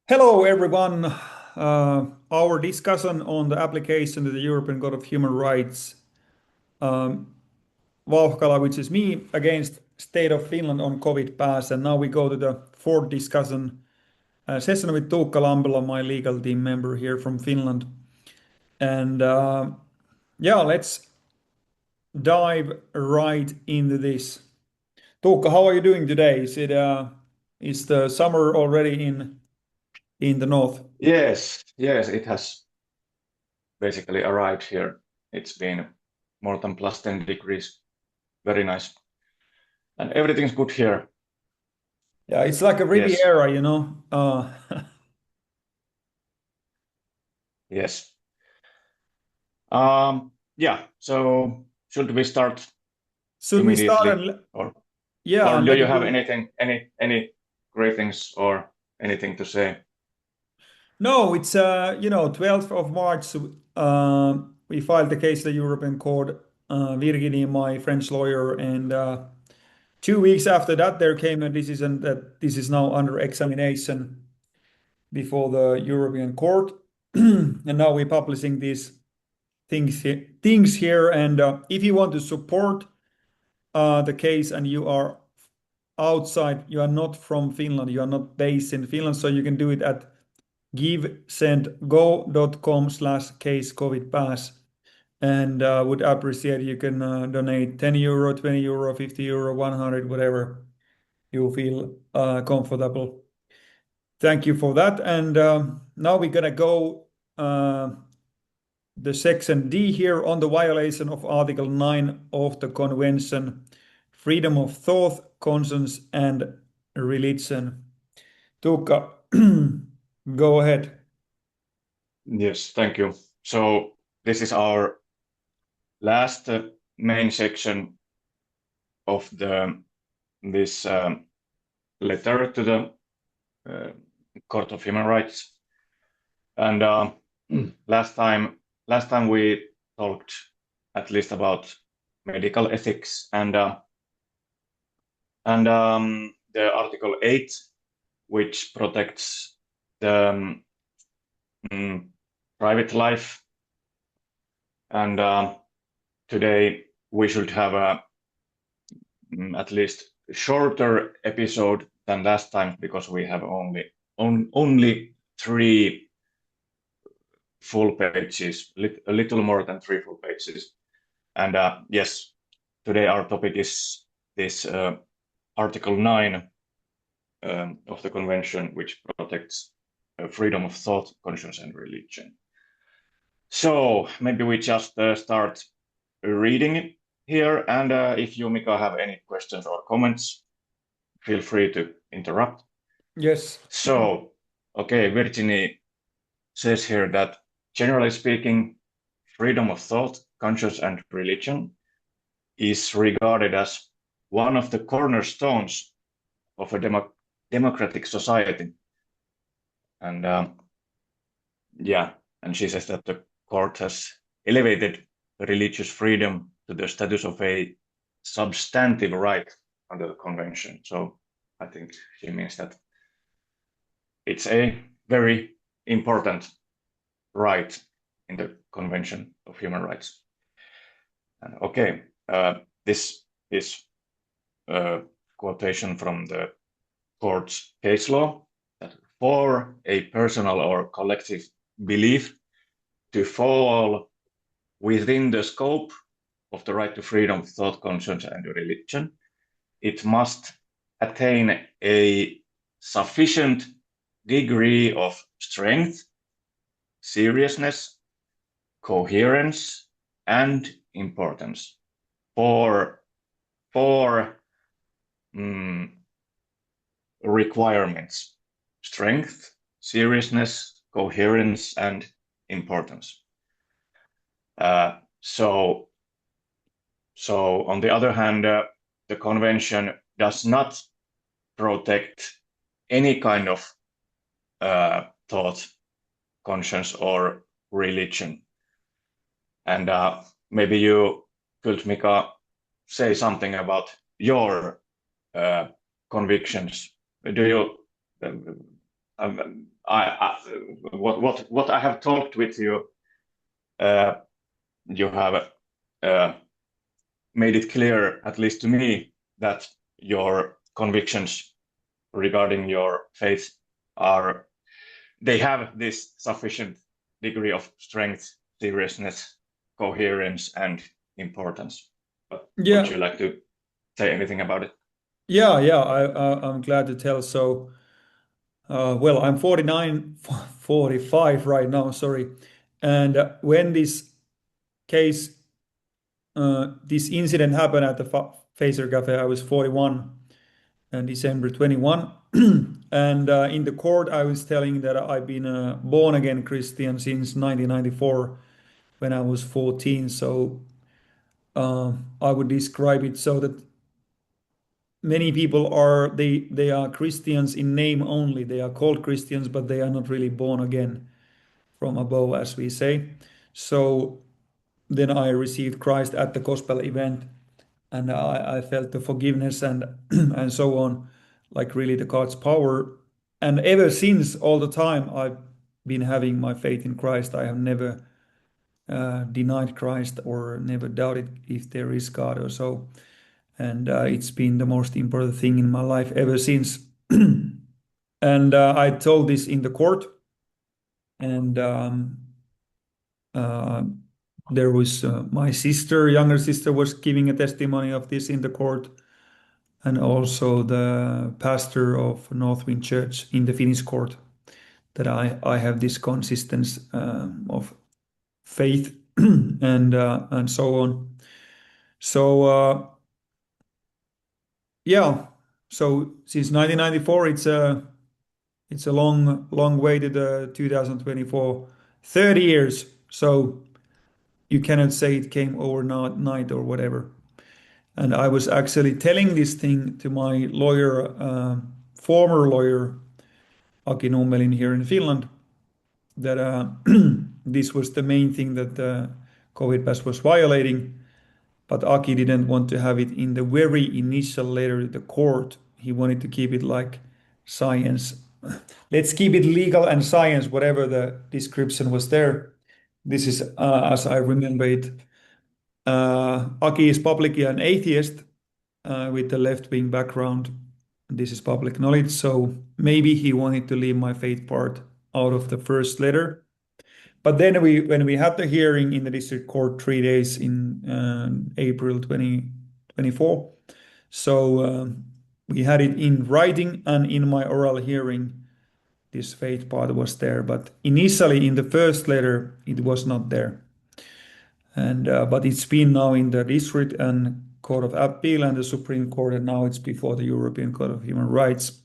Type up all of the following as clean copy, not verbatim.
Hello, everyone. Our discussion on the application to the European Court of Human Rights, um, Vauhkala, which is me, against State of Finland on COVID pass. And now we go to the fourth discussion session with Tuukka Lampela, my legal team member here from Finland. And yeah, let's dive right into this. Tuukka, how are you doing today? Is the summer already in the north? Yes, it has basically arrived here. It's been more than plus 10 degrees. Very nice. And everything's good here. Yeah, it's like a Yes, Riviera, you know. yes. Yeah, so should we start Should we start immediately and or yeah, or and do let's you have do. anything, any great things or anything to say? No, it's 12th of March. We filed the case to the European Court. Virginie, my French lawyer, and 2 weeks after that, there came a decision that this is now under examination before the European Court, and now we're publishing these things here. And if you want to support the case and you are outside, you are not from Finland, you are not based in Finland, so you can do it at givesendgo.com/case COVID pass. And would appreciate you can donate €10, €20, €50, 100, whatever you feel comfortable. Thank you for that. And now we're gonna go the section D here on the violation of Article 9 of the Convention, freedom of thought, conscience, and religion. Tuukka, go ahead. Yes, thank you. So this is our last main section of this letter to the Court of Human Rights. And last time we talked at least about medical ethics and the Article 8, which protects the private life. And today we should have a at least shorter episode than last time because we have only 3 full pages, a little more than 3 full pages. And yes, today our topic is this Article 9 of the Convention, which protects freedom of thought, conscience, and religion. So maybe we just start reading here, and if you, Mika, have any questions or comments, feel free to interrupt. Yes. So, okay, Virginie says here that generally speaking, freedom of thought, conscience, and religion is regarded as one of the cornerstones of a democratic society. And yeah, and she says that the court has elevated religious freedom to the status of a substantive right under the convention. So I think she means that it's a very important right in the Convention of Human Rights. And okay, this is a quotation from the court's case law that for a personal or collective belief to fall within the scope of the right to freedom of thought, conscience, and religion, it must attain a sufficient degree of strength, seriousness, coherence, and importance for requirements: strength, seriousness, coherence, and importance. So on the other hand, the convention does not protect any kind of thought, conscience, or religion. And maybe you could, Mika, say something about your convictions. Do you what I have talked with you, you have made it clear, at least to me, that your convictions regarding your faith they have this sufficient degree of strength, seriousness, coherence, and importance. But Yeah. would you like to say anything about it? Yeah, I'm glad to tell. So, well, I'm 49, 45 right now, sorry. And when case, this incident happened at the Phaser Cafe, I was 41 and December 21. And in the court, I was telling that I've been a born again Christian since 1994 when I was 14. So I would describe it so that many people they are Christians in name only. They are called Christians, but they are not really born again from above, as we say. So then I received Christ at the gospel event, and I felt the forgiveness and and so on, like really the God's power. And ever since, all the time, I've been having my faith in Christ. I have never denied Christ or never doubted if there is God or so. And it's been the most important thing in my life ever since. And I told this in the court, and uh, there was my younger sister, was giving a testimony of this in the court, and also the pastor of Northwind Church in the Finnish court, that I have this consistency of faith and so on. So yeah, so since 1994, it's a long way to the 2024, 30 years. So you cannot say it came overnight or whatever. And I was actually telling this thing to my lawyer, former lawyer, Aki Nummelin here in Finland, that this was the main thing that the COVID pass was violating. But Aki didn't want to have it in the very initial letter to the court. He wanted to keep it like science. Let's keep it legal and science, whatever the description was there. This is, as I remember it, Aki is publicly an atheist with a left-wing background. This is public knowledge. So maybe he wanted to leave my faith part out of the first letter. But then when we had the hearing in the district court 3 days in April 2024, so we had it in writing, and in my oral hearing, this faith part was there. But initially in the first letter, it was not there. And but it's been now in the district and Court of Appeal and the Supreme Court, and now it's before the European Court of Human Rights.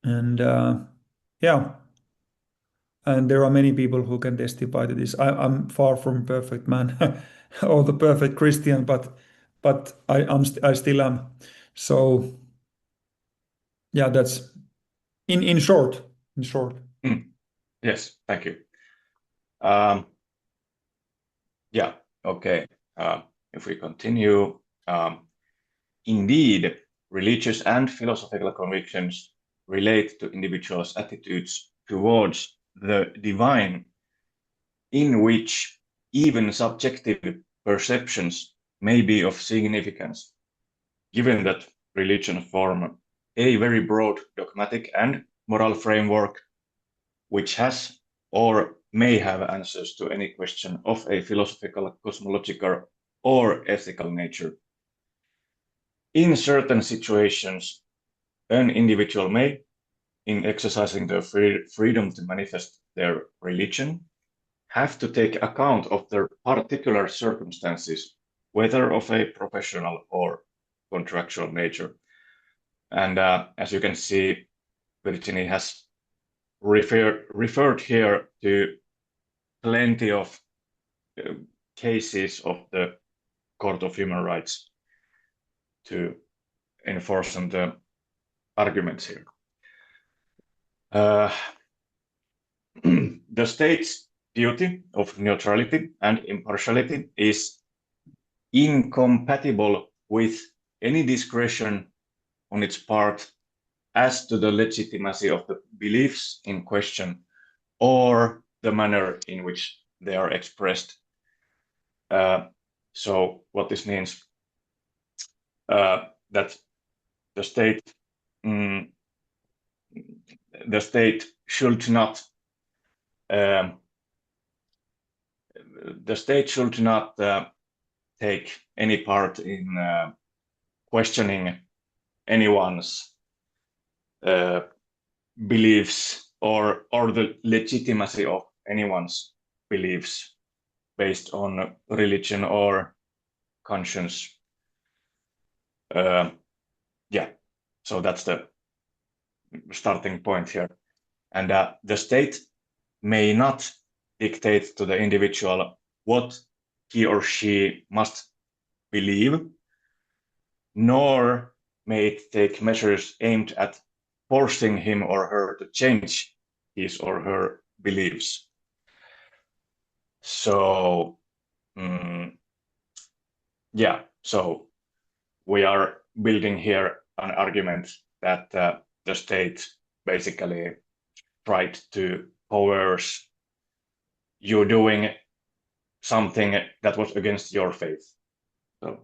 And yeah. And there are many people who can testify to this. I'm far from perfect man or the perfect Christian, but I still am. So yeah, that's in short. In short. Yes, thank you. Yeah, okay. If we continue, indeed, religious and philosophical convictions relate to individuals' attitudes towards the divine, in which even subjective perceptions may be of significance, given that religion form a very broad dogmatic and moral framework which has or may have answers to any question of a philosophical, cosmological, or ethical nature. In certain situations, an individual may, in exercising their freedom to manifest their religion, have to take account of their particular circumstances, whether of a professional or contractual nature. And as you can see, Virginie has referred here to plenty of cases of the Court of Human Rights to enforce on the arguments here. The state's duty of neutrality and impartiality is incompatible with any discretion on its part as to the legitimacy of the beliefs in question or the manner in which they are expressed. So what this means, that the state should not take any part in questioning anyone's beliefs or the legitimacy of anyone's beliefs based on religion or conscience. So that's the starting point here. And the state may not dictate to the individual what he or she must believe, nor may it take measures aimed at forcing him or her to change his or her beliefs. So, so we are building here an argument that the state basically tried to coerce you doing something that was against your faith. So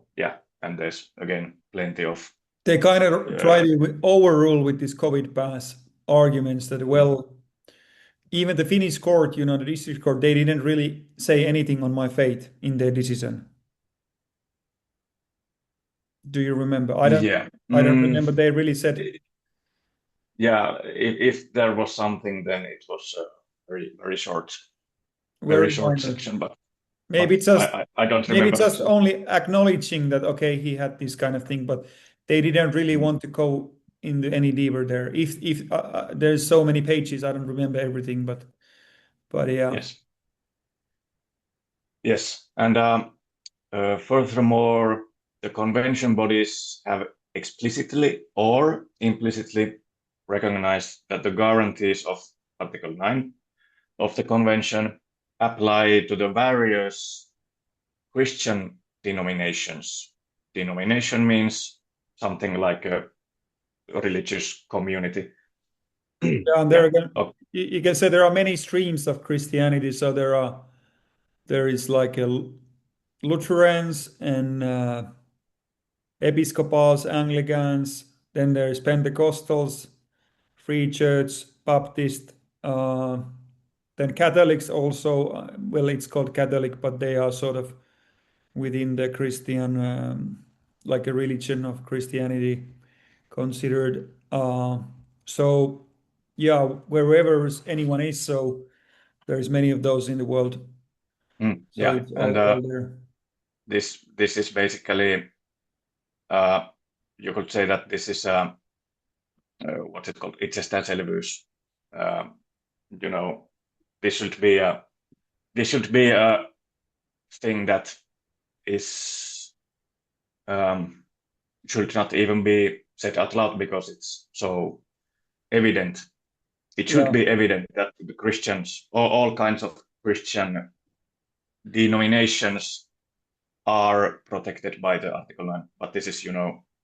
and there's again plenty of. They kind of try to overrule with this COVID pass arguments that, well, even the Finnish court, the district court, they didn't really say anything on my faith in their decision. Do you remember? I don't remember they really said. Yeah, if there was something, then it was a very, very short section, but maybe it's just I don't remember. Maybe it's just only acknowledging that, okay, he had this kind of thing, but they didn't really want to go into any deeper there. If there's so many pages, I don't remember everything, but yeah. Yes, and furthermore, the convention bodies have explicitly or implicitly recognized that the guarantees of Article 9 of the convention apply to the various Christian denominations. Denomination means something like a religious community. Yeah, you can say there are many streams of Christianity. So there is like Lutherans and Episcopals, Anglicans. Then there's Pentecostals, Free Church, Baptist. Then Catholics also. Well, it's called Catholic, but they are sort of within the Christian, like a religion of Christianity considered. So yeah, wherever anyone is, so there's many of those in the world. So it's all there. This is basically, you could say that this is what's it called? Itsestäänselvyys. This should be a thing that is should not even be said out loud because it's so evident. It should be evident that the Christians, or all kinds of Christian denominations, are protected by the Article 9. But this is,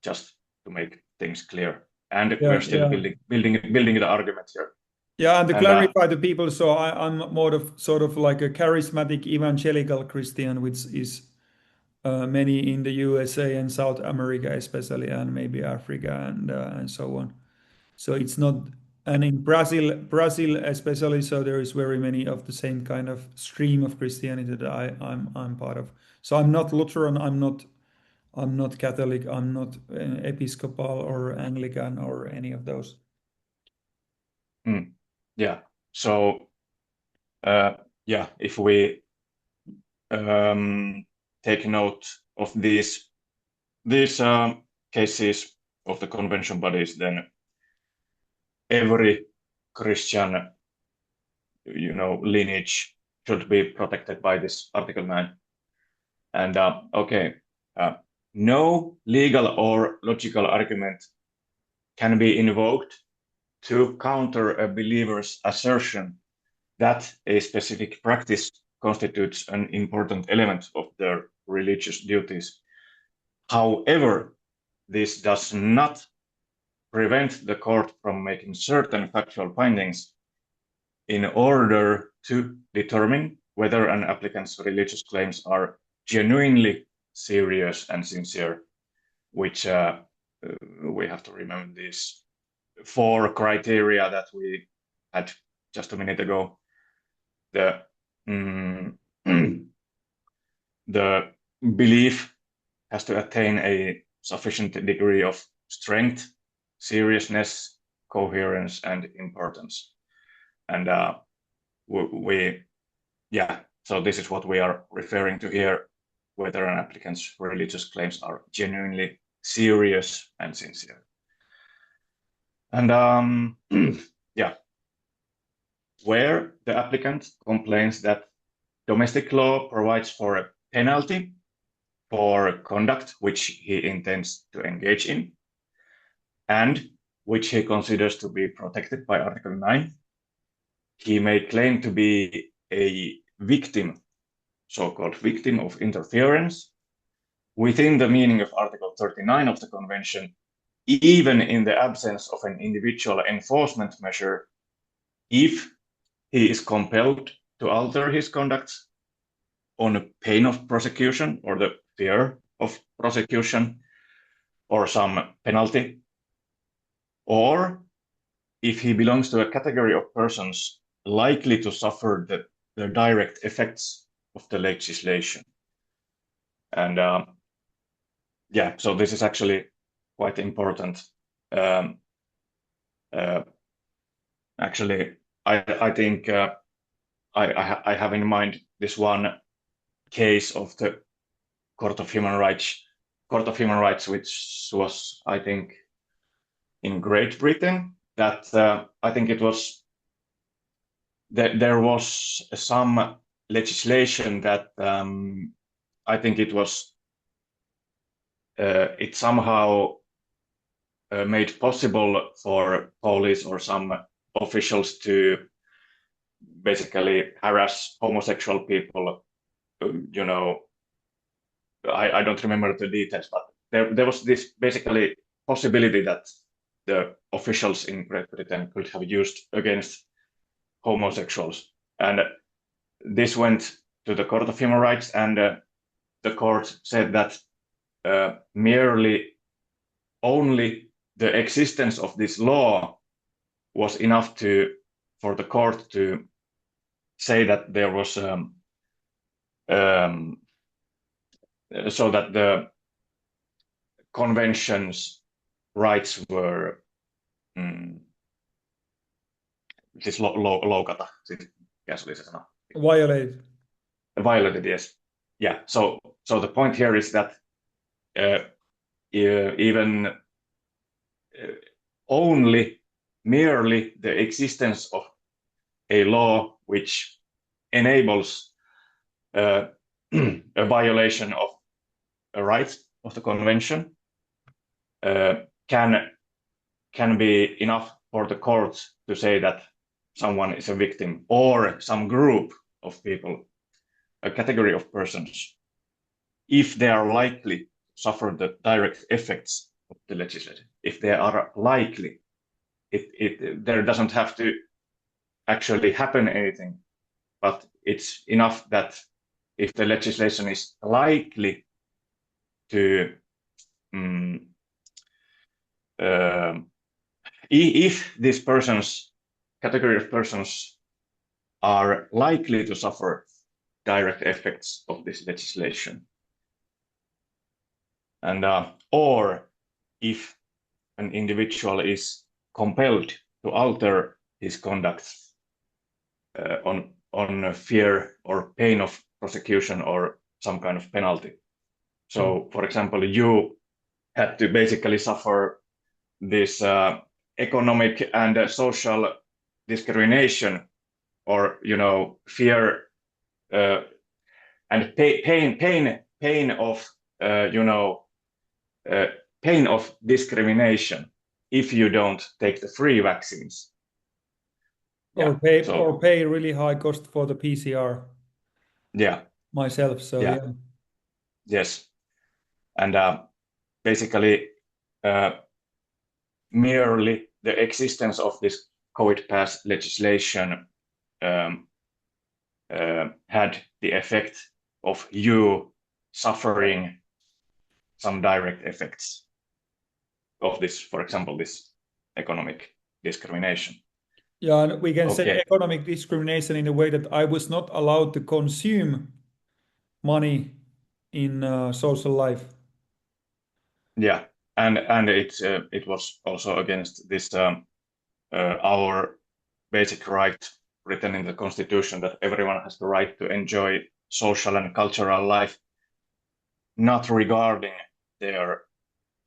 just to make things clear. And we're still building the argument here. Yeah, and to clarify to people, so I'm more of sort of like a charismatic evangelical Christian, which is many in the USA and South America especially, and maybe Africa and so on. So it's not, and in Brazil especially, so there is very many of the same kind of stream of Christianity that I'm part of. So I'm not Lutheran, I'm not Catholic, I'm not Episcopal or Anglican or any of those. Yeah. So if we take note of these cases of the convention bodies, then every Christian lineage should be protected by this Article 9. And no legal or logical argument can be invoked to counter a believer's assertion that a specific practice constitutes an important element of their religious duties. However, this does not prevent the court from making certain factual findings in order to determine whether an applicant's religious claims are genuinely serious and sincere, which we have to remember these 4 criteria that we had just a minute ago. The belief has to attain a sufficient degree of strength, seriousness, coherence, and importance. And so this is what we are referring to here, whether an applicant's religious claims are genuinely serious and sincere. And where the applicant complains that domestic law provides for a penalty for conduct which he intends to engage in, and which he considers to be protected by Article 9, he may claim to be a victim, so-called victim of interference, within the meaning of Article 39 of the Convention, even in the absence of an individual enforcement measure, if he is compelled to alter his conduct on pain of prosecution or the fear of prosecution or some penalty, or if he belongs to a category of persons likely to suffer the direct effects of the legislation. And so this is actually quite important. Actually, I think I have in mind this one case of the Court of Human Rights, which was, I think, in Great Britain. That I think it was that there was some legislation that I think it was it somehow made possible for police or some officials to basically harass homosexual people. I don't remember the details, but there was this basically possibility that the officials in Great Britain could have used against homosexuals. And this went to the Court of Human Rights, and the court said that only the existence of this law was enough for the court to say that there was so that the convention's rights were siis loukata. Mikä se oli se sana? Violated, yes. Yeah. So the point here is that even merely the existence of a law which enables a violation of a right of the convention can be enough for the courts to say that someone is a victim, or some group of people, a category of persons, if they are likely to suffer the direct effects of the legislation. If they are likely, there doesn't have to actually happen anything, but it's enough that if the legislation is likely to if this category of persons are likely to suffer direct effects of this legislation, and or if an individual is compelled to alter his conduct on fear or pain of prosecution or some kind of penalty. So, for example, you had to basically suffer this economic and social discrimination, or fear and pain of discrimination if you don't take the free vaccines. Or pay really high cost for the PCR. Yeah. Myself. So yeah. Yes. And basically merely the existence of this COVID pass legislation had the effect of you suffering some direct effects of this, for example, this economic discrimination. Yeah, and we can say Okay. economic discrimination in a way that I was not allowed to consume money in social life. Yeah, and it was also against this our basic right written in the Constitution that everyone has the right to enjoy social and cultural life, not regarding their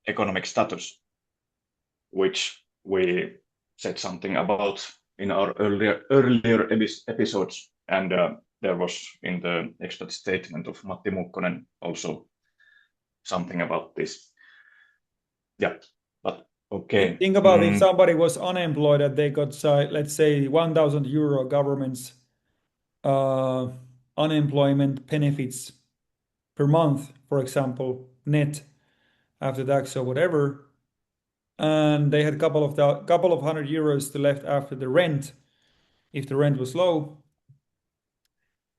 economic status, which we said something about in our earlier episodes, and there was in the expert statement of Matti Mukkonen also something about this. Yeah, but okay. Think about if somebody was unemployed and they got, let's say, 1,000 euro government's uh, unemployment benefits per month, for example, net after tax or whatever, and they had a couple of hundred euros to left after the rent, if the rent was low.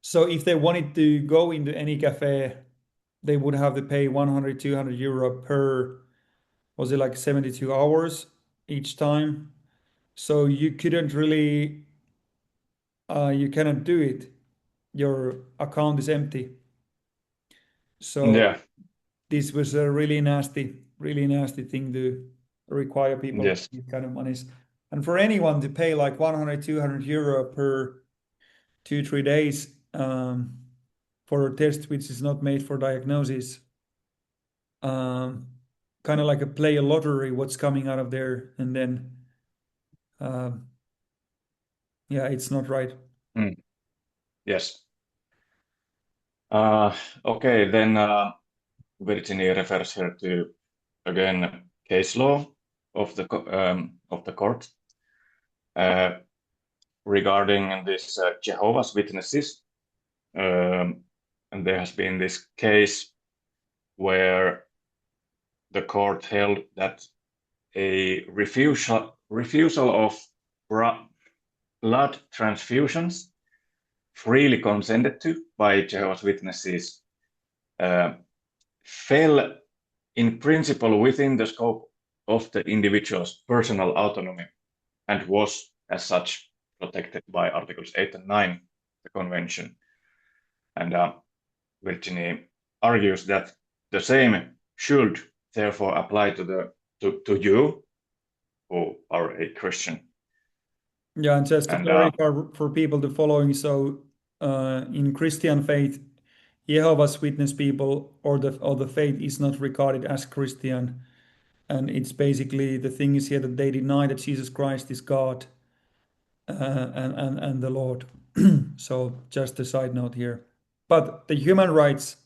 So if they wanted to go into any cafe, they would have to pay 100, 200 euro per, was it like 72 hours each time? So you couldn't really, you cannot do it. Your account is empty. So Yeah, this was a really nasty thing to require people yes, these kind of monies. And for anyone to pay like 100, 200 euro per 2, 3 days for a test which is not made for diagnosis, kind of like play a lottery, what's coming out of there, and then, um, yeah, it's not right. yes. Okay, then Virginia refers here to again case law of the court regarding this Jehovah's Witnesses, and there has been this case where the court held that a refusal of blood transfusions freely consented to by Jehovah's Witnesses fell in principle within the scope of the individual's personal autonomy and was as such protected by Articles 8 and 9 of the Convention. And Virginie argues that the same should therefore apply to you who are a Christian. Yeah, and just to And clarify for people to following, so in Christian faith, Jehovah's Witness people or the faith is not regarded as Christian, and it's basically the thing is here that they deny that Jesus Christ is God and the Lord. So just a side note here, but the human rights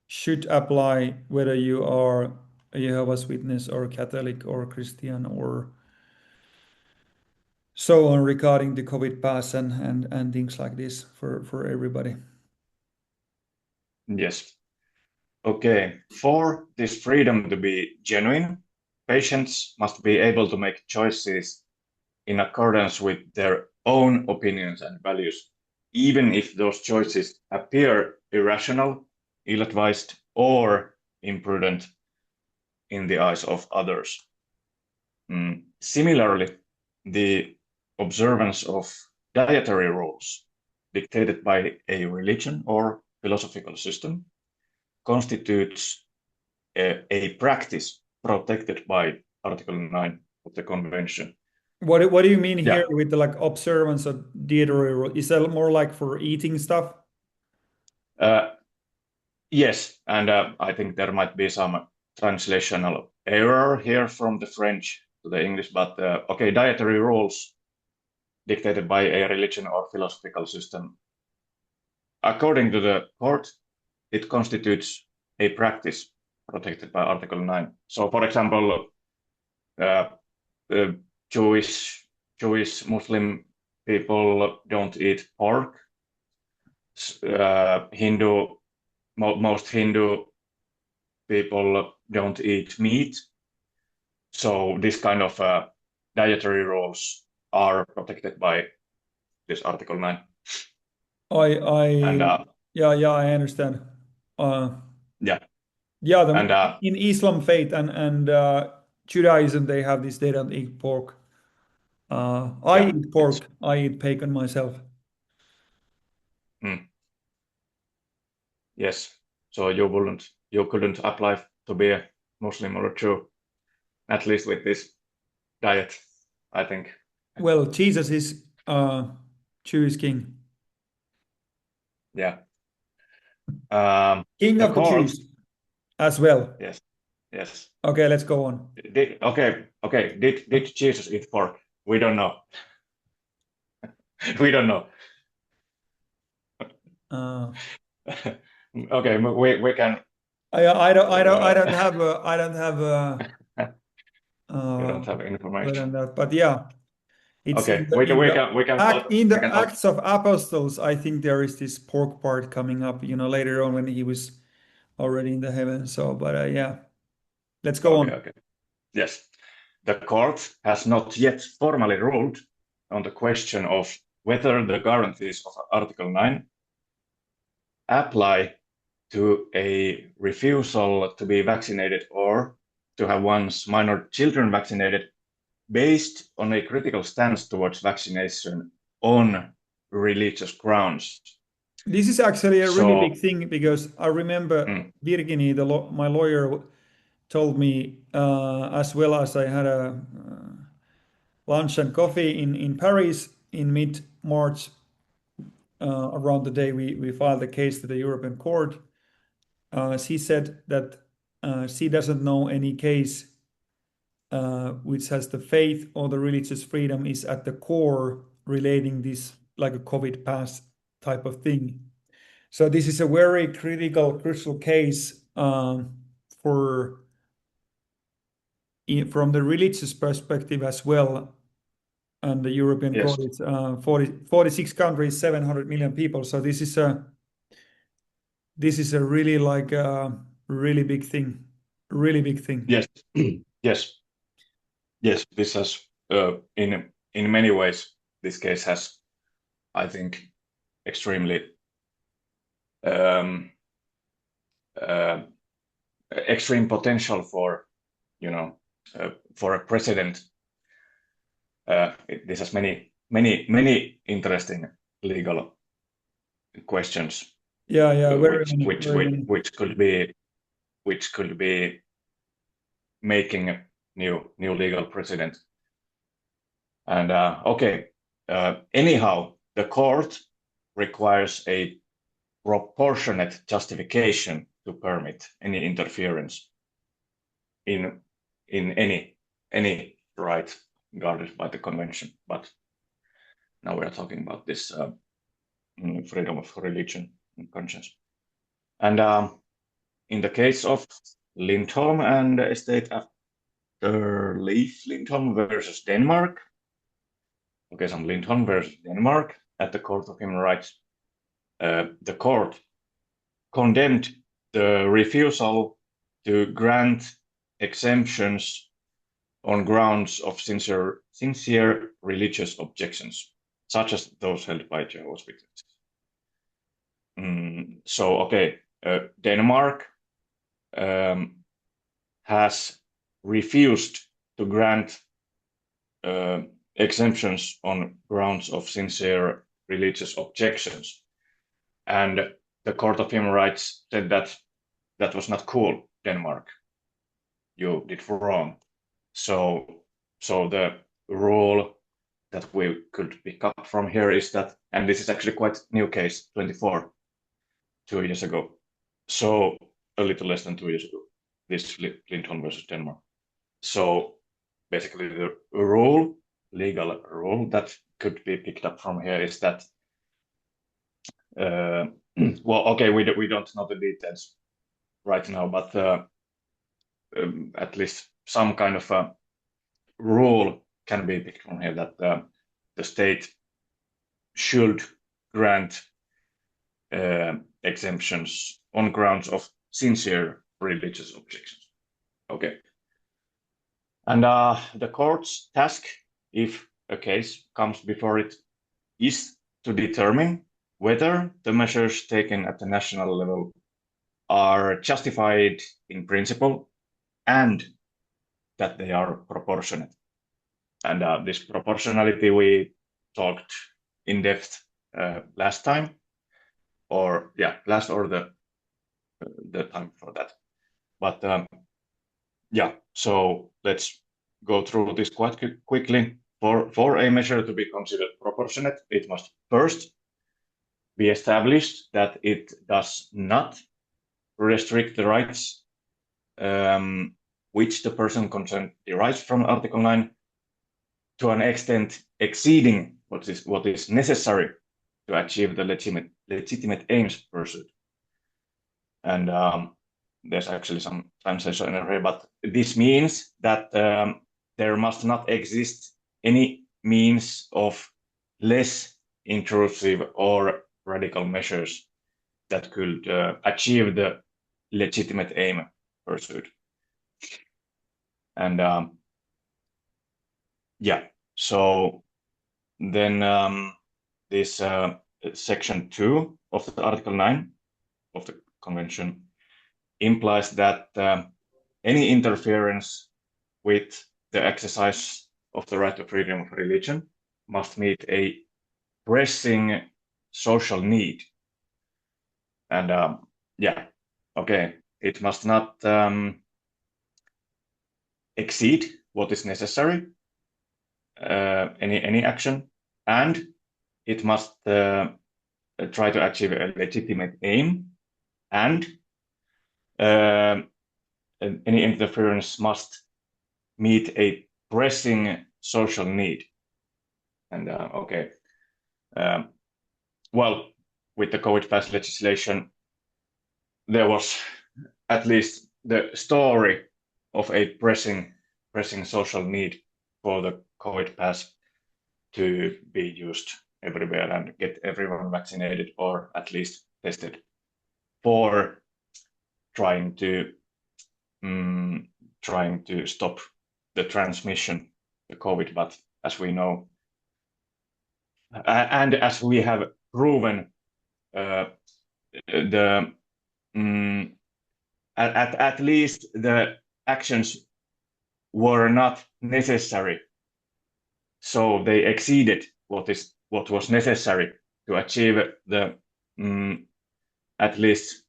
should apply whether you are a Jehovah's Witness or Catholic or Christian or so on regarding the COVID pass and things like this for everybody. yes. Okay, for this freedom to be genuine, patients must be able to make choices in accordance with their own opinions and values, even if those choices appear irrational, ill-advised, or imprudent in the eyes of others. Similarly, the observance of dietary rules dictated by a religion or philosophical system constitutes a practice protected by Article 9 of the Convention. What do you mean Yeah, here with the like observance of dietary rule? Is that more like for eating stuff? yes, and I think there might be some translational error here from the French to the English, but okay, dietary rules dictated by a religion or philosophical system. According to the court, it constitutes a practice protected by Article 9. So, for example, uh, Jewish Muslim people don't eat pork. Most Hindu people don't eat meat. So this kind of dietary rules are protected by this Article 9. And I understand. yeah, Yeah, and in Islam faith and Judaism, they have this they don't eat pork. I yeah, eat pork. I eat bacon myself. yes. So you couldn't apply to be a Muslim or a Jew, at least with this diet, I think. Well, Jesus is Jewish king, Yeah. king The of the court, Jews as well. yes, yes. Okay, let's go on. Okay. Did Jesus eat pork? We don't know. We don't know. Uh, Okay, we can. I Uh, don't have you uh, don't have more than information. that, but yeah, it's Okay, we can talk. In We the can talk. Acts of Apostles. I think there is this pork part coming up. Later on when he was already in the heaven. So, but yeah, let's go on. Okay. Yes. The court has not yet formally ruled on the question of whether the guarantees of Article 9 apply to a refusal to be vaccinated or to have one's minor children vaccinated based on a critical stance towards vaccination on religious grounds. This is actually a really So, big thing because I remember Virginie, my lawyer, told me as well as I had a lunch and coffee in Paris in mid-March, around the day we filed the case to the European Court. She said that she doesn't know any case which has the faith or the religious freedom is at the core relating this like a COVID pass type of thing. So this is a very critical, crucial case for from the religious perspective as well. And the European yes, Court, it's 46 countries, 700 million people. So this is a really like a really big thing, really big thing. yes, yes, yes. This has, in many ways, this case has, I think, extremely um, uh, extreme potential for, for a president. This has many interesting legal questions, Yeah, very many, very many. which could be making a new legal precedent. And anyhow, the court requires a proportionate justification to permit any interference in any right guarded by the convention. But now we are talking about this freedom of religion and conscience. And in the case of Lindholm and estate after Leif Lindholm versus Denmark, some Lindholm versus Denmark at the Court of Human Rights, the court condemned the refusal to grant exemptions on grounds of sincere religious objections, such as those held by Jehovah's Witnesses. Denmark has refused to grant exemptions on grounds of sincere religious objections. And the Court of Human Rights said that that was not cool, Denmark. You did wrong. So the rule that we could pick up from here is that, and this is actually quite new case, 24, 2 years ago. So a little less than 2 years ago, this Lindholm versus Denmark. So basically the legal rule that could be picked up from here is that, we don't know the details right now, but at least some kind of a rule can be picked from here that the state should grant exemptions on grounds of sincere religious objections. Okay. And the court's task, if a case comes before it, is to determine whether the measures taken at the national level are justified in principle and that they are proportionate. And this proportionality we talked in depth last time, or last or the time before that. But so let's go through this quite quickly. For a measure to be considered proportionate, it must first be established that it does not restrict the rights which the person concerned derives from Article 9 to an extent exceeding what is necessary to achieve the legitimate aims pursued. And there's actually some translation error here, but this means that there must not exist any means of less intrusive or radical measures that could achieve the legitimate aim pursued. And so then this section 2 of the Article 9 of the Convention implies that any interference with the exercise of the right to freedom of religion must meet a pressing social need. And it must not exceed what is necessary, any action, and it must try to achieve a legitimate aim, and any interference must meet a pressing social need. And with the COVID pass legislation, there was at least the story of a pressing social need for the COVID pass to be used everywhere and get everyone vaccinated or at least tested for trying to stop the transmission, the COVID. But as we know, and as we have proven, at least the actions were not necessary, so they exceeded what was necessary to achieve the at least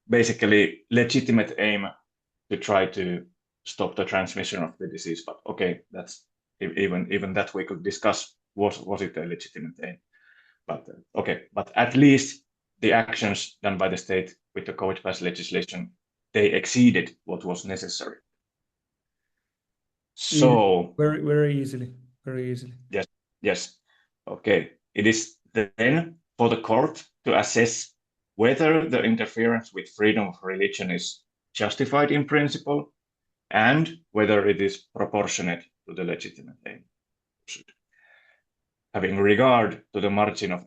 basically legitimate aim to try to stop the transmission of the disease. But that's even that we could discuss. Was it a legitimate aim? But but at least the actions done by the state with the COVID pass legislation, they exceeded what was necessary. So very easily. Yes. Okay. It is then for the court to assess whether the interference with freedom of religion is justified in principle and whether it is proportionate to the legitimate aim. Having regard to the margin of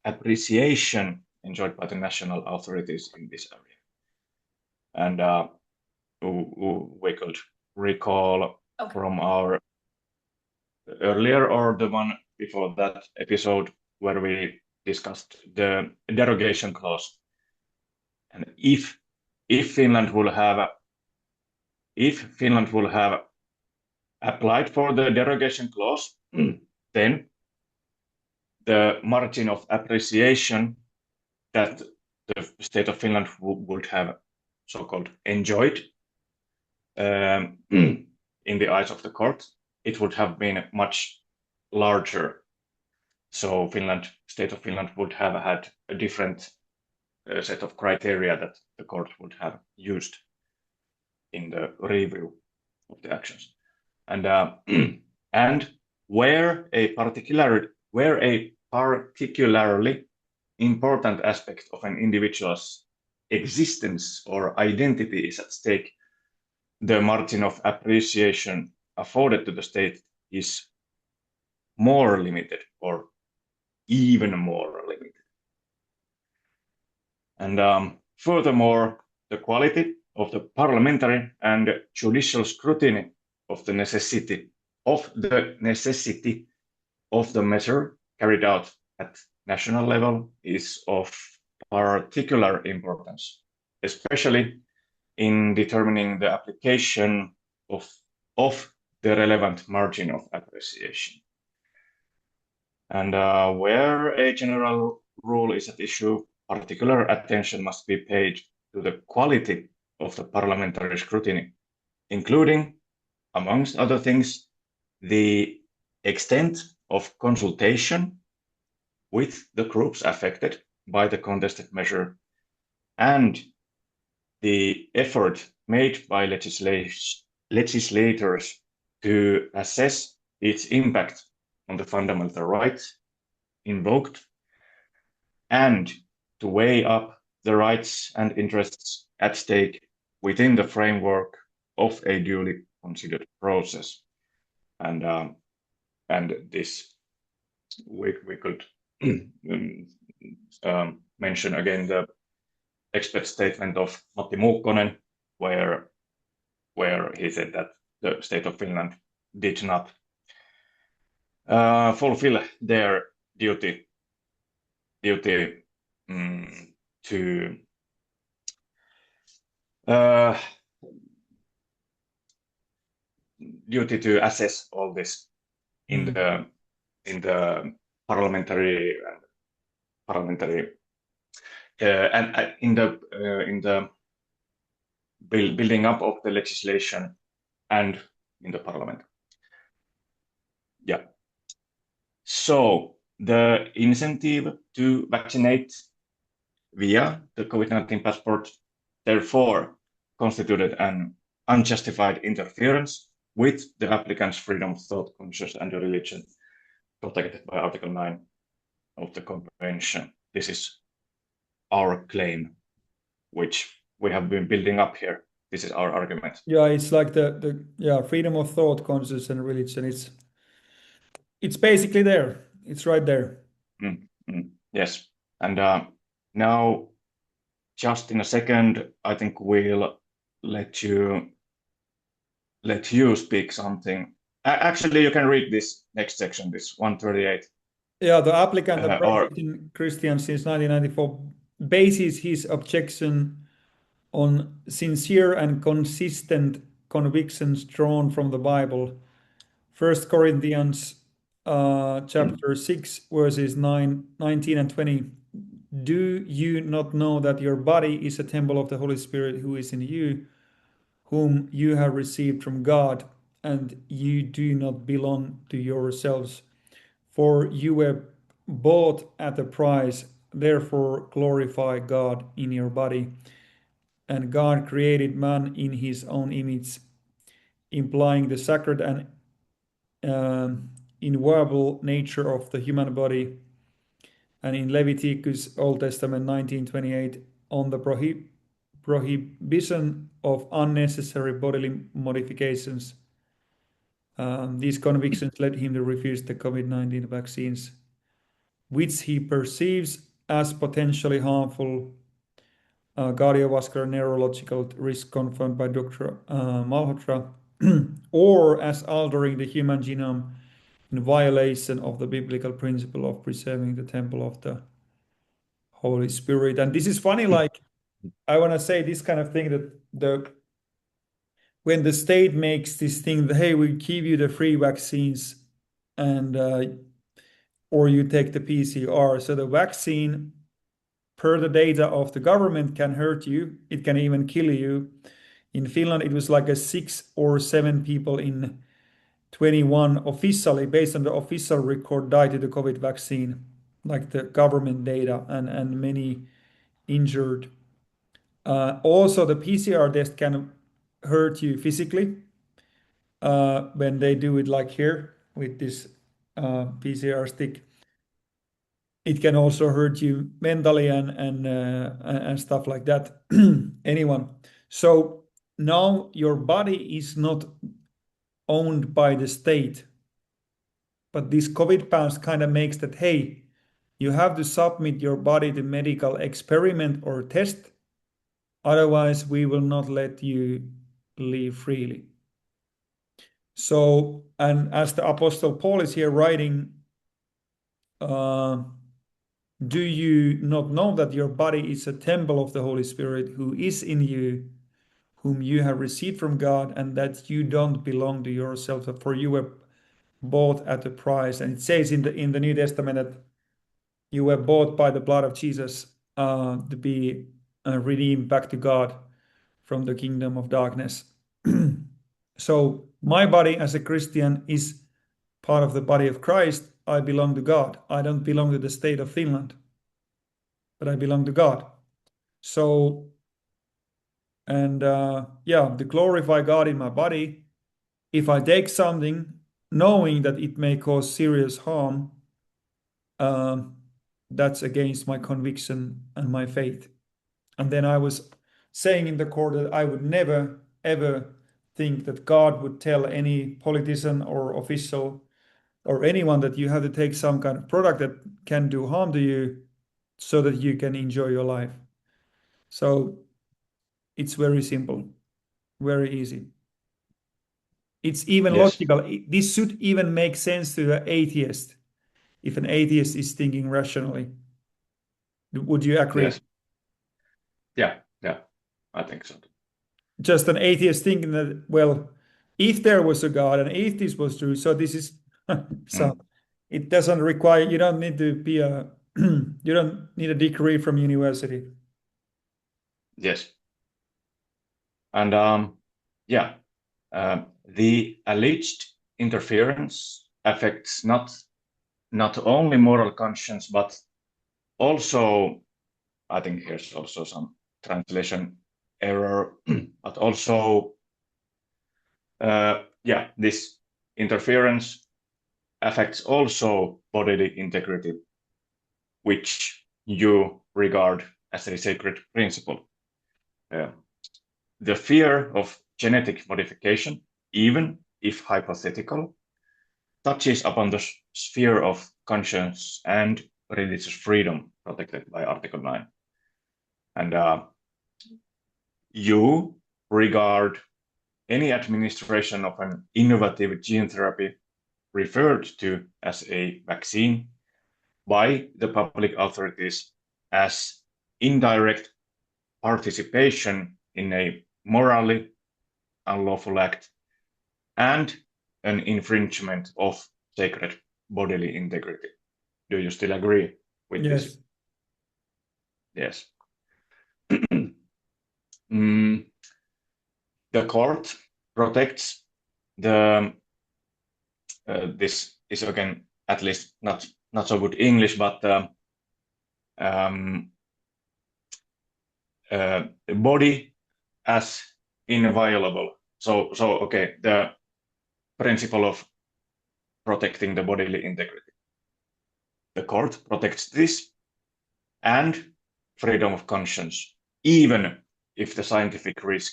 appreciation enjoyed by the national authorities in this area. And we could recall from our earlier or the one before that episode where we discussed the derogation clause. And if Finland will have applied for the derogation clause, then the margin of appreciation that the state of Finland would have so-called enjoyed in the eyes of the court, it would have been much larger. So state of Finland would have had a different set of criteria that the court would have used in the review of the actions. And and where a particularly important aspect of an individual's existence or identity is at stake, the margin of appreciation afforded to the state is more limited or even more limited. And furthermore, the quality of the parliamentary and judicial scrutiny of the necessity of the measure carried out at national level is of particular importance, especially in determining the application of the relevant margin of appreciation. And where a general rule is at issue, particular attention must be paid to the quality of the parliamentary scrutiny, including, amongst other things, the extent of consultation with the groups affected by the contested measure and the effort made by legislators to assess its impact on the fundamental rights invoked and to weigh up the rights and interests at stake within the framework of a duly considered process. And this we could mention again the expert statement of Matti Muukkonen, where he said that the state of Finland did not fulfill their duty to assess all this in the parliamentary and in the building up of the legislation and in the parliament. Yeah. So the incentive to vaccinate via the COVID-19 passport therefore constituted an unjustified interference with the applicant's freedom of thought, conscience, and religion protected by Article 9 of the Convention. This is our claim, which we have been building up here. This is our argument. Yeah, it's like the freedom of thought, conscience, and religion. It's basically there. It's right there. Yes, and now, just in a second, I think we'll let you speak something. Actually, you can read this next section, this 138. Yeah, the applicant, a practicing Christian since 1994, bases his objection on sincere and consistent convictions drawn from the Bible. 1 Corinthians chapter 6, verses 19 and 20. Do you not know that your body is a temple of the Holy Spirit who is in you, whom you have received from God, and you do not belong to yourselves? For you were bought at a price, therefore glorify God in your body. And God created man in his own image, implying the sacred and inviolable nature of the human body. And in Leviticus, Old Testament 19:28, on the prohibition of unnecessary bodily modifications. These convictions led him to refuse the COVID-19 vaccines, which he perceives as potentially harmful cardiovascular neurological risk confirmed by Dr. Malhotra, or as altering the human genome in violation of the biblical principle of preserving the temple of the Holy Spirit. And this is funny, like I want to say this kind of thing that when the state makes this thing that, hey, we give you the free vaccines and or you take the PCR. So the vaccine, per the data of the government, can hurt you. It can even kill you. In Finland, it was like 6 or 7 people in 21 officially, based on the official record, died to the COVID vaccine, like the government data, and many injured. Also, the PCR test can hurt you physically when they do it like here with this PCR stick. It can also hurt you mentally and stuff like that. Anyone. So now your body is not owned by the state, but this COVID pass kind of makes that, hey, you have to submit your body to medical experiment or test, Otherwise, we will not let you live freely. So, and as the Apostle Paul is here writing, do you not know that your body is a temple of the Holy Spirit who is in you, whom you have received from God, and that you don't belong to yourself, for you were bought at a price? And it says in the New Testament that you were bought by the blood of Jesus to be redeemed back to God from the kingdom of darkness. So my body as a Christian is part of the body of Christ. I belong to God. I don't belong to the state of Finland, but I belong to God. So, and yeah, to glorify God in my body, if I take something knowing that it may cause serious harm, that's against my conviction and my faith. And then I was saying in the court that I would never, ever think that God would tell any politician or official or anyone that you have to take some kind of product that can do harm to you so that you can enjoy your life. So it's very simple, very easy. It's even Yes. logical. This should even make sense to an atheist if an atheist is thinking rationally. Would you agree? Yes. Yeah. Yeah. I think so. Just an atheist thinking that, well, if there was a God and if this was true, so this is so it doesn't require, you don't need to be a you don't need a degree from university. Yes. And yeah, the alleged interference affects not only moral conscience, but also, I think here's also some translation error, but also, yeah, this interference affects also bodily integrity, which you regard as a sacred principle. The fear of genetic modification, even if hypothetical, touches upon the sphere of conscience and religious freedom protected by Article 9. And you regard any administration of an innovative gene therapy referred to as a vaccine by the public authorities as indirect participation in a morally unlawful act and an infringement of sacred bodily integrity. Do you still agree with this? Yes. Yes. The court protects this is again at least not so good English, but the body as inviolable. So okay, the principle of protecting the bodily integrity. The court protects this and freedom of conscience, even if the scientific risk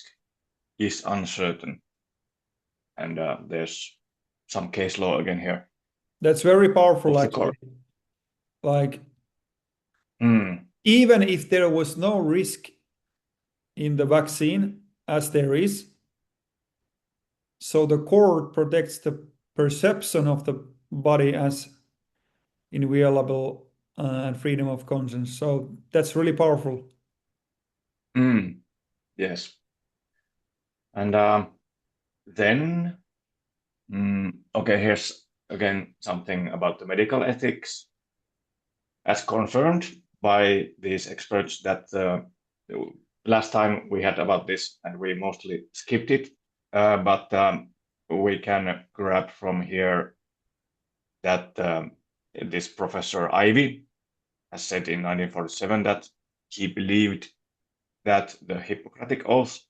is uncertain. And there's some case law again here. That's very powerful, Of the actually. court. Like, even if there was no risk in the vaccine, as there is, so the court protects the perception of the body as inviolable and freedom of conscience. So that's really powerful. Yes. And then, okay, here's again something about the medical ethics. As confirmed by these experts that last time we had about this and we mostly skipped it, but we can grab from here that this Professor Ivy has said in 1947 that he believed that the Hippocratic Oath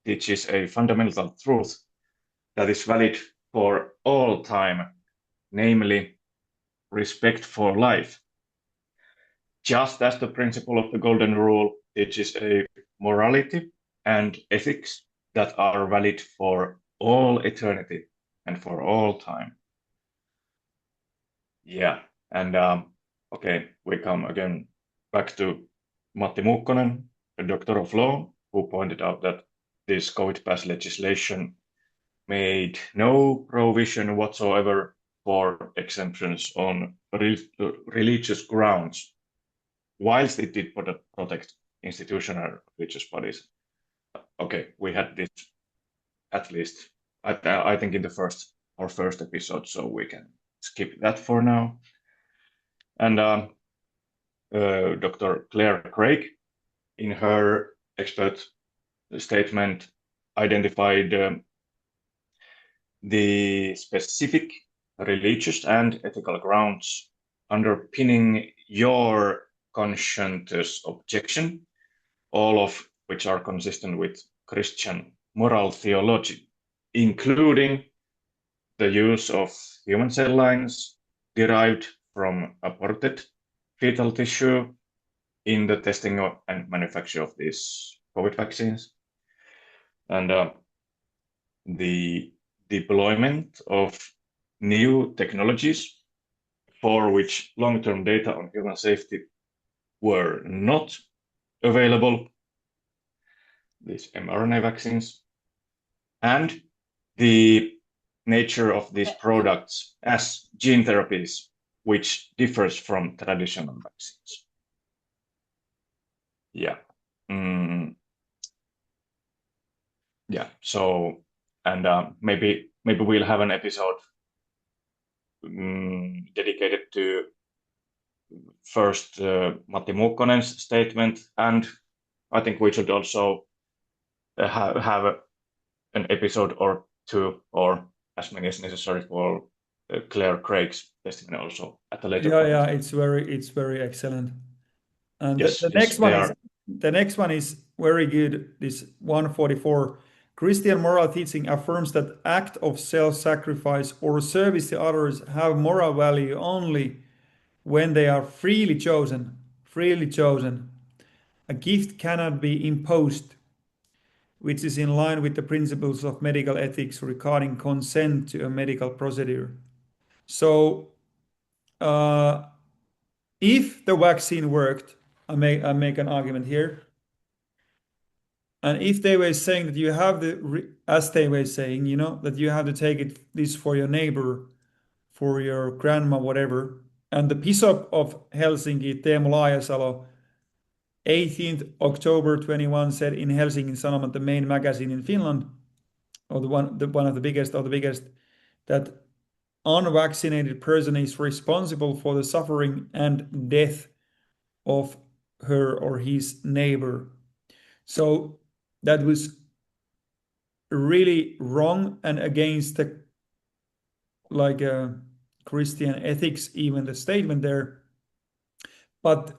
teaches a fundamental truth that is valid for all time, namely respect for life. Just as the principle of the Golden Rule teaches a morality and ethics that are valid for all eternity and for all time. Yeah, and okay, we come again back to Matti Muukkonen, a doctor of law, who pointed out that this COVID pass legislation made no provision whatsoever for exemptions on religious grounds, whilst it did protect institutional religious bodies. Okay, we had this at least, I think, in our first episode, so we can skip that for now. And Dr. Claire Craig, in her expert statement, identified the specific religious and ethical grounds underpinning your conscientious objection, all of which are consistent with Christian moral theology, including the use of human cell lines derived from aborted fetal tissue in the testing and manufacture of these COVID vaccines, and the deployment of new technologies for which long-term data on human safety were not available, these mRNA vaccines, and the nature of these products as gene therapies, which differs from traditional vaccines. Yeah. Yeah. So, and maybe we'll have an episode dedicated to first Matti Muukkonen's statement, and I think we should also have an episode or two, or as many as necessary, for Claire Craig's testimony also at a later point. Yeah, it's very excellent. And Yes, the next one is very good. This 144. Christian moral teaching affirms that act of self-sacrifice or service to others have moral value only when they are freely chosen. Freely chosen. A gift cannot be imposed, which is in line with the principles of medical ethics regarding consent to a medical procedure. So, if the vaccine worked, I make an argument here. And if they were saying that you have as they were saying, that you have to take this for your neighbor, for your grandma, whatever. And the Bishop of Helsinki, Teemu Laajasalo, 18th October 21 said in Helsingin Sanomat, the main magazine in Finland, or one of the biggest, that unvaccinated person is responsible for the suffering and death of her or his neighbor. So that was really wrong and against the Christian ethics, even the statement there. But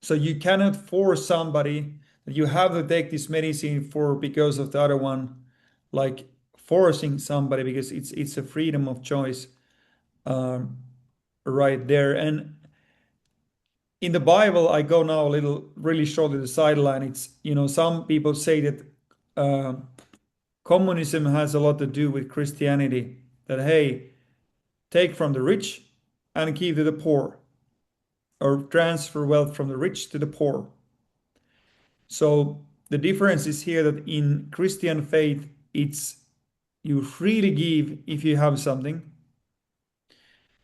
so you cannot force somebody that you have to take this medicine because of the other one, like forcing somebody, because it's a freedom of choice right there. And in the Bible, I go now really shortly the sideline. It's, some people say that communism has a lot to do with Christianity, that, hey, take from the rich and give to the poor, or transfer wealth from the rich to the poor. So the difference is here that in Christian faith, it's you freely give if you have something.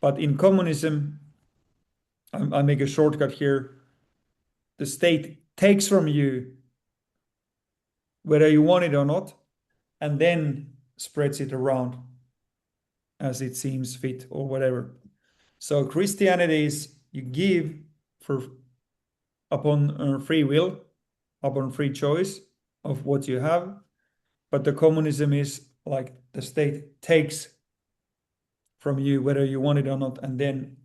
But in communism, I make a shortcut here, the state takes from you whether you want it or not, and then spreads it around as it seems fit or whatever. So Christianity is you give upon free will, upon free choice of what you have, but the communism is like the state takes from you whether you want it or not, and then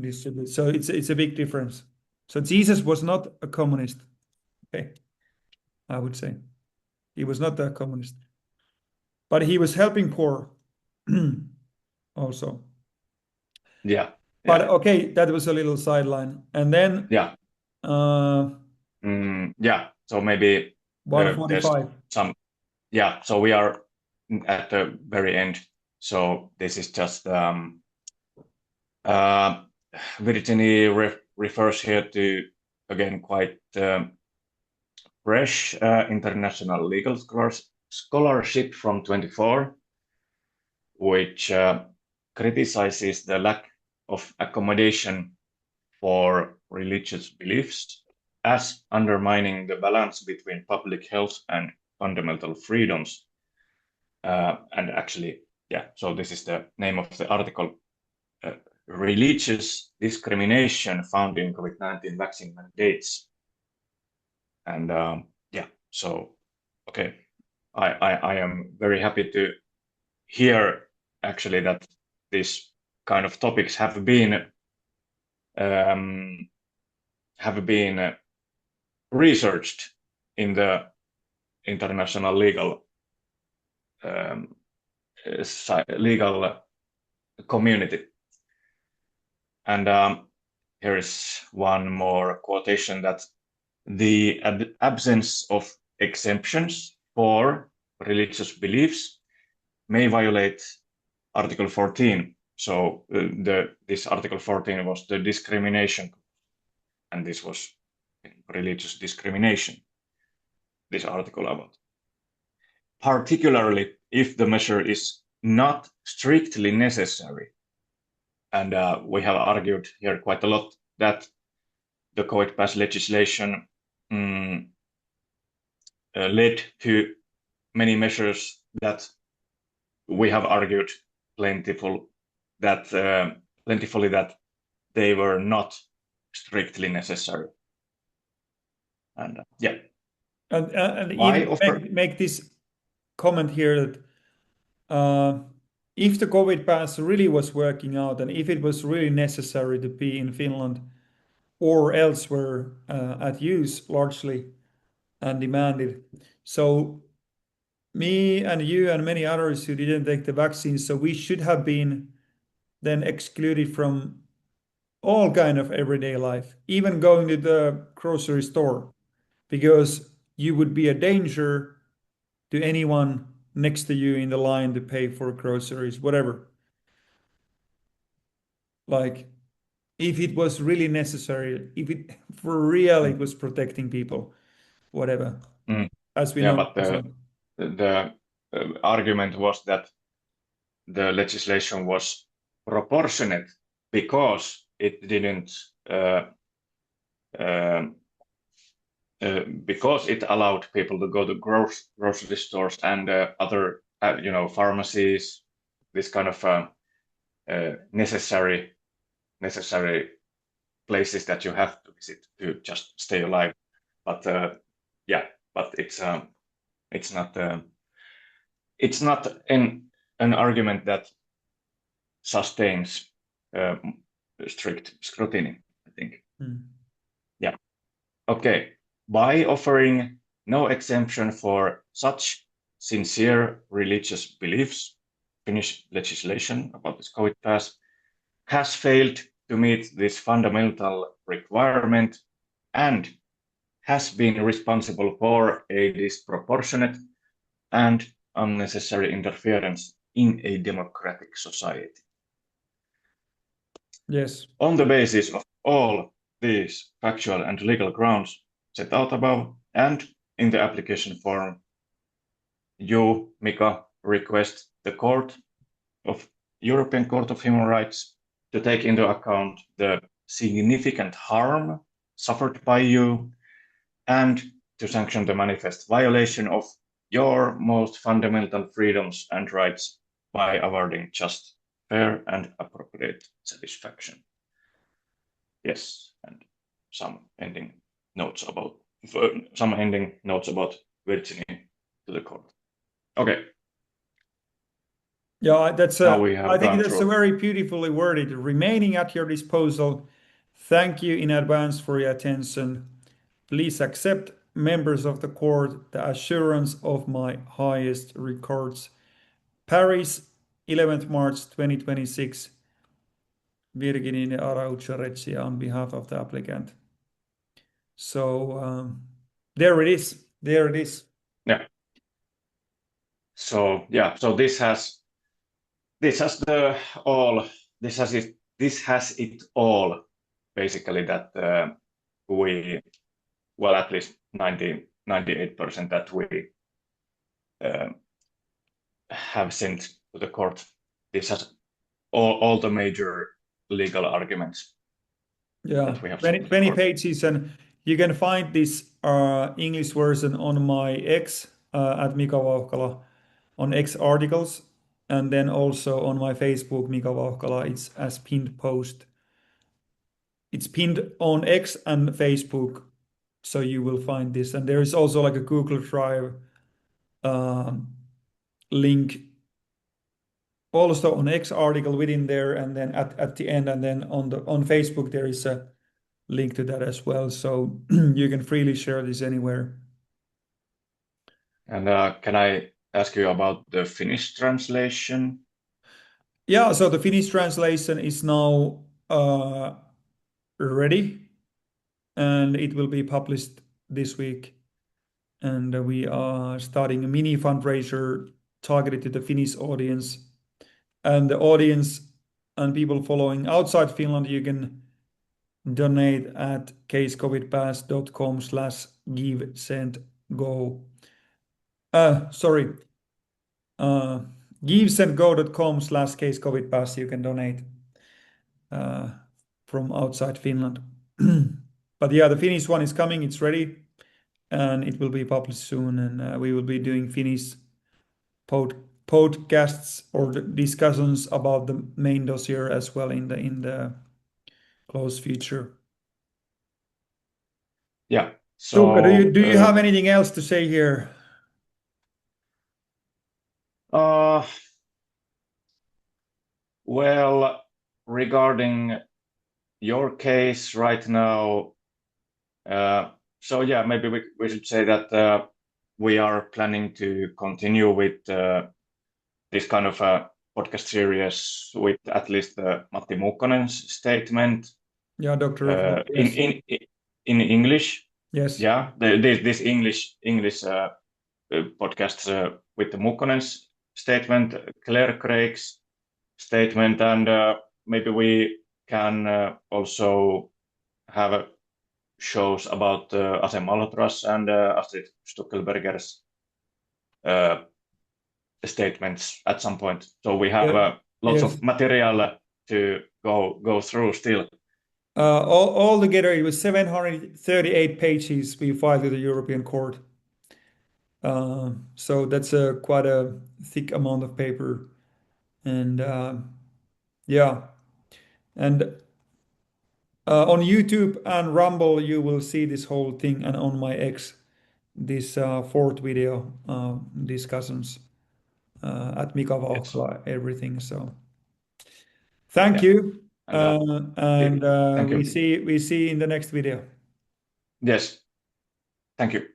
distribute. So it's a big difference. So Jesus was not a communist. Okay, I would say he was not a communist, but he was helping poor also. Yeah. But okay, that was a little sideline, and then yeah. So maybe 145. So we are at the very end. So this is just Virginie refers here to, again, quite fresh international legal scholarship from 24, which criticizes the lack of accommodation for religious beliefs as undermining the balance between public health and fundamental freedoms. And actually, yeah, so this is the name of the article. Religious discrimination found in COVID-19 vaccine mandates. And yeah, so, okay, I am very happy to hear actually that these kind of topics have been researched in the international legal community. And here is one more quotation that the absence of exemptions for religious beliefs may violate Article 14. So this Article 14 was the discrimination, and this was religious discrimination, this article about. Particularly if the measure is not strictly necessary. And we have argued here quite a lot that the COVID pass legislation led to many measures that we have argued plentifully that they were not strictly necessary. And yeah. And even make this comment here that if the COVID pass really was working out and if it was really necessary to be in Finland or elsewhere at use largely and demanded. So me and you and many others who didn't take the vaccine, so we should have been then excluded from all kind of everyday life, even going to the grocery store, because you would be a danger to anyone next to you in the line to pay for groceries, whatever. Like, if it was really necessary, if it for real it was protecting people, whatever. As we know. But the argument was that the legislation was proportionate because it didn't because it allowed people to go to grocery stores and other pharmacies, this kind of necessary places that you have to visit to just stay alive. But yeah, but it's not an argument that sustains strict scrutiny, I think. Yeah. Okay. By offering no exemption for such sincere religious beliefs, Finnish legislation about this COVID pass has failed to meet this fundamental requirement and has been responsible for a disproportionate and unnecessary interference in a democratic society. Yes. On the basis of all these factual and legal grounds set out above and in the application form, you, Mika, request the European Court of Human Rights to take into account the significant harm suffered by you and to sanction the manifest violation of your most fundamental freedoms and rights by awarding just, fair, and appropriate satisfaction. Yes, and some ending notes about Virginie to the court. Okay. Yeah, that's I think that's through. very beautifully worded. Remaining at your disposal. Thank you in advance for your attention. Please accept, members of the court, the assurance of my highest regards. Paris, 11th March 2026. Virginie Araujo on behalf of the applicant. So there it is. There it is. Yeah. So yeah. So this has it all basically that at least 98% that we have sent to the court. This has all the major legal arguments that we have 20 pages, and you can find this English version on my X at Mika Vauhkala on X articles, and then also on my Facebook Mika Vauhkala. It's as pinned post. It's pinned on X and Facebook, so you will find this. And there is also like a Google Drive link also on X article within there, and then at the end, and then on Facebook there is a link to that as well. So you can freely share this anywhere. And can I ask you about the Finnish translation? Yeah, so the Finnish translation is now ready, and it will be published this week. And we are starting a mini fundraiser targeted to the Finnish audience. And the audience and people following outside Finland, you can donate at casecovidpass.com/givesendgo. Sorry, givesendgo.com/casecovidpass. You can donate from outside Finland. But yeah, the Finnish one is coming. It's ready, and it will be published soon. And we will be doing Finnish podcasts or discussions about the main dossier as well in the close future. Yeah. Tuukka, do you have anything else to say here? Well, regarding your case right now, so yeah, maybe we should say that we are planning to continue with this kind of podcast series with at least Matti Muukkonen's statement. Yeah, Doctor. Yes. In English. Yes. Yeah, this English podcasts with the Muukkonen's statement, Claire Craig's statement, and maybe we can also have shows about Ase Malhotra's and Astrid Stuckelberger's statements at some point. So we have lots of material to go through still. All together, it was 738 pages we filed with the European Court. So that's quite a thick amount of paper. And yeah, and on YouTube and Rumble, you will see this whole thing, and on my X, this fourth video discussions at Mika Vauhkala, everything. So thank you. And thank you. we see in the next video. Yes. Thank you.